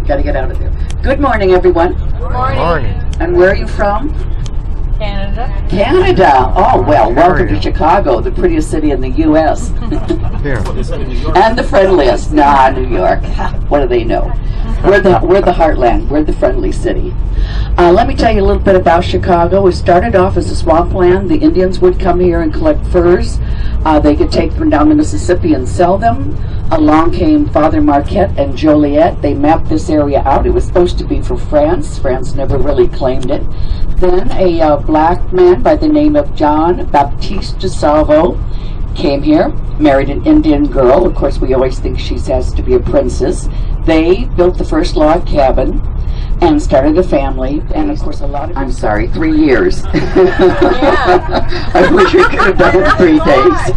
Got to get out of there. Good morning, everyone. Good morning. And where are you from? Canada. Canada. Oh, well, welcome to Chicago, the prettiest city in the U.S. Here. And the friendliest. Nah, New York. What do they know? We're the heartland. We're the friendly city. Let me tell you a little bit about Chicago. It started off as a swampland. The Indians would come here and collect furs. They could take them down the Mississippi and sell them. Along came Father Marquette and Joliet. They mapped this area out. It was supposed to be for France. France never really claimed it. Then a black man by the name of John Baptiste de Salvo came here, married an Indian girl. Of course, we always think she has to be a princess. They built the first log cabin and started a family. And of course, 3 years. I wish we could have done it 3 days.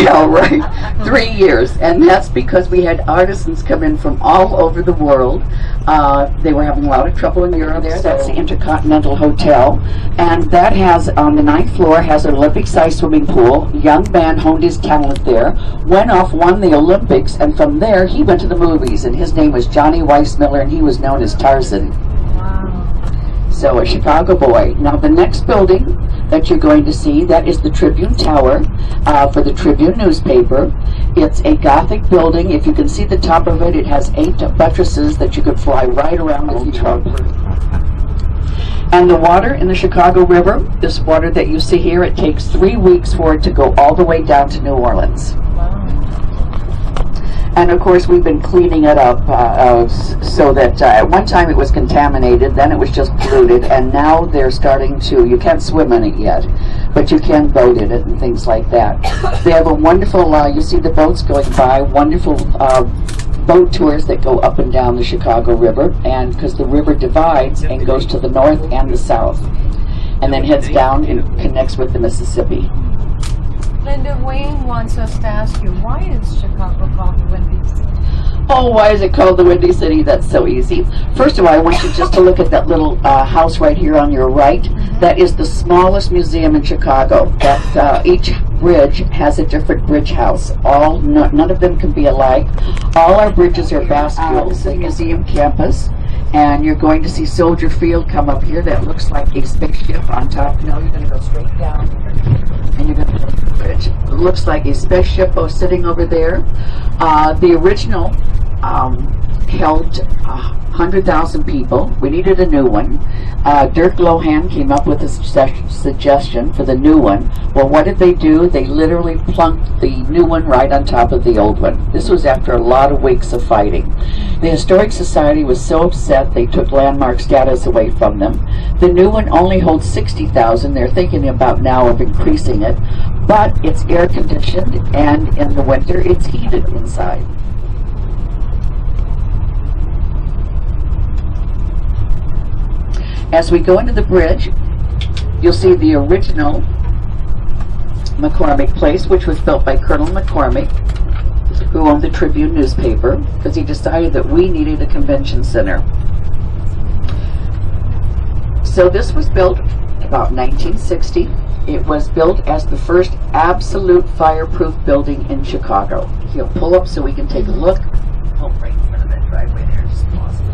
Yeah, right. 3 years. And that's because we had artisans come in from all over the world. They were having a lot of trouble in Europe there. That's the Intercontinental Hotel. And that has, on the 9th floor, has an Olympic-sized swimming pool. Young man honed his talent there, went off, won the Olympics, and from there he went to the movies. And his name was Johnny Weissmuller, and he was known as Tarzan. Wow. So a Chicago boy. Now the next building that you're going to see, that is the Tribune Tower for the Tribune newspaper. It's a Gothic building. If you can see the top of it, it has 8 buttresses that you could fly right around if you want. And the water in the Chicago River, this water that you see here, it takes 3 weeks for it to go all the way down to New Orleans. And of course, we've been cleaning it up so that at one time it was contaminated, then it was just polluted, and now they're starting to, you can't swim in it yet, but you can boat in it and things like that. They have a wonderful, you see the boats going by, wonderful boat tours that go up and down the Chicago River, and because the river divides and goes to the north and the south, and then heads down and connects with the Mississippi. Linda, Wayne wants us to ask you, why is Chicago called the Windy City? Oh, why is it called the Windy City? That's so easy. First of all, I want you just to look at that little house right here on your right. That is the smallest museum in Chicago. That each bridge has a different bridge house. None of them can be alike. All our bridges are bascules. The museum campus. And you're going to see Soldier Field come up here. That looks like a spaceship on top. No, you're going to go straight down. And you're going to go to the bridge. It looks like a spaceship sitting over there. The original held 100,000 people. We needed a new one. Dirk Lohan came up with a suggestion for the new one. Well, what did they do? They literally plunked the new one right on top of the old one. This was after a lot of weeks of fighting. The Historic Society was so upset they took landmark status away from them. The new one only holds 60,000. They're thinking about now of increasing it, but it's air conditioned, and in the winter it's heated inside. As we go into the bridge, you'll see the original McCormick Place, which was built by Colonel McCormick, who owned the Tribune newspaper, because he decided that we needed a convention center. So this was built about 1960. It was built as the first absolute fireproof building in Chicago. He'll pull up so we can take a look. Oh, right in front of that driveway there. Just lost it.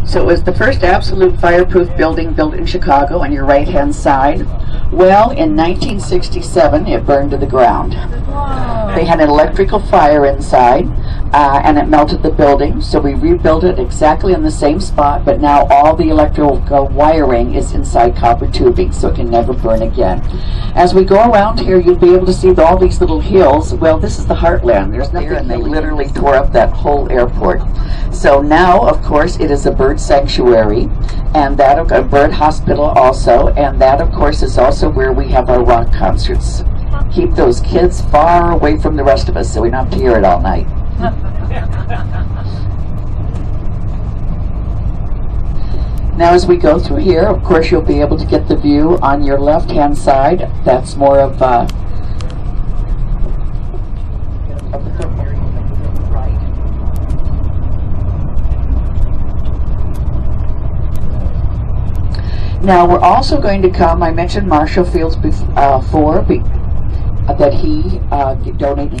So it was the first absolute fireproof building built in Chicago on your right-hand side. Well, in 1967, it burned to the ground. Wow. They had an electrical fire inside, and it melted the building, so we rebuilt it exactly in the same spot, but now all the electrical wiring is inside copper tubing, so it can never burn again. As we go around here, you'll be able to see all these little hills. Well, this is the heartland. There's nothing, and they literally tore up that whole airport. So now, of course, it is a bird sanctuary, and that a bird hospital also, and that, of course, is also where we have our rock concerts. Keep those kids far away from the rest of us so we don't have to hear it all night. Now as we go through here, of course, you'll be able to get the view on your left-hand side. That's more of the area to the right. Now we're also going to come, I mentioned Marshall Fields before, that he donated.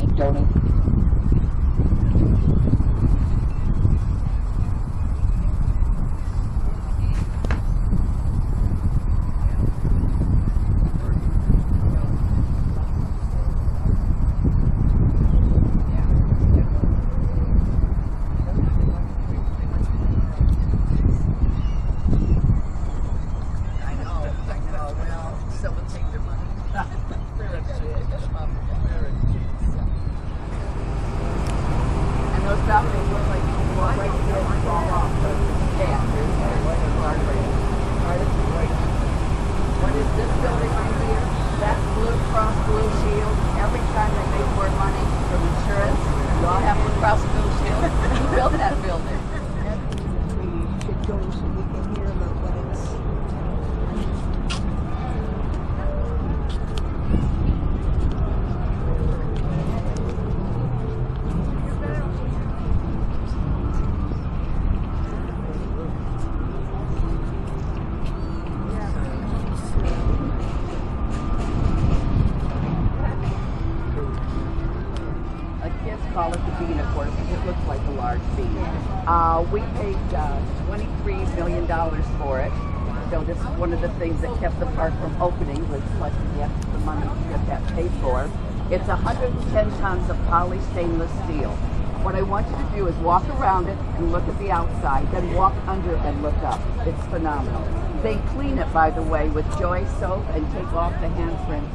call it the bean, of course, because it looks like a large bean. We paid $23 million for it. So this is one of the things that kept the park from opening, was collecting the money to get that paid for. It's 110 tons of poly stainless steel. What I want you to do is walk around it and look at the outside, then walk under and look up. It's phenomenal. They clean it, by the way, with Joy soap and take off the handprint.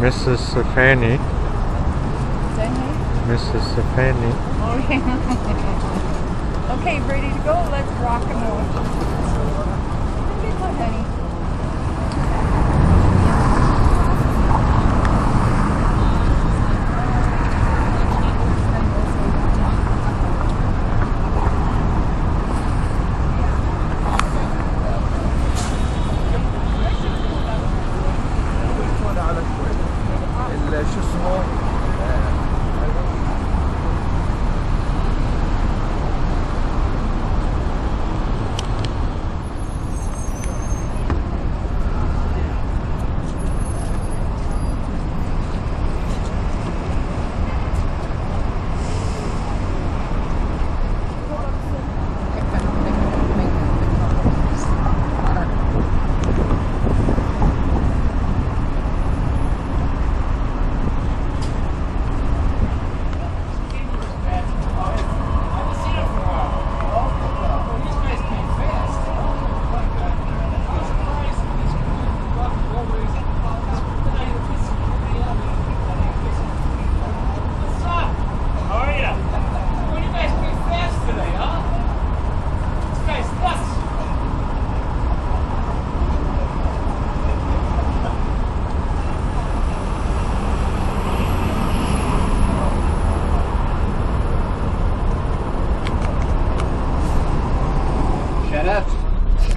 Mrs. Fanny. Say hey. Mrs. Fanny. Okay. Okay, ready to go? Let's rock and roll.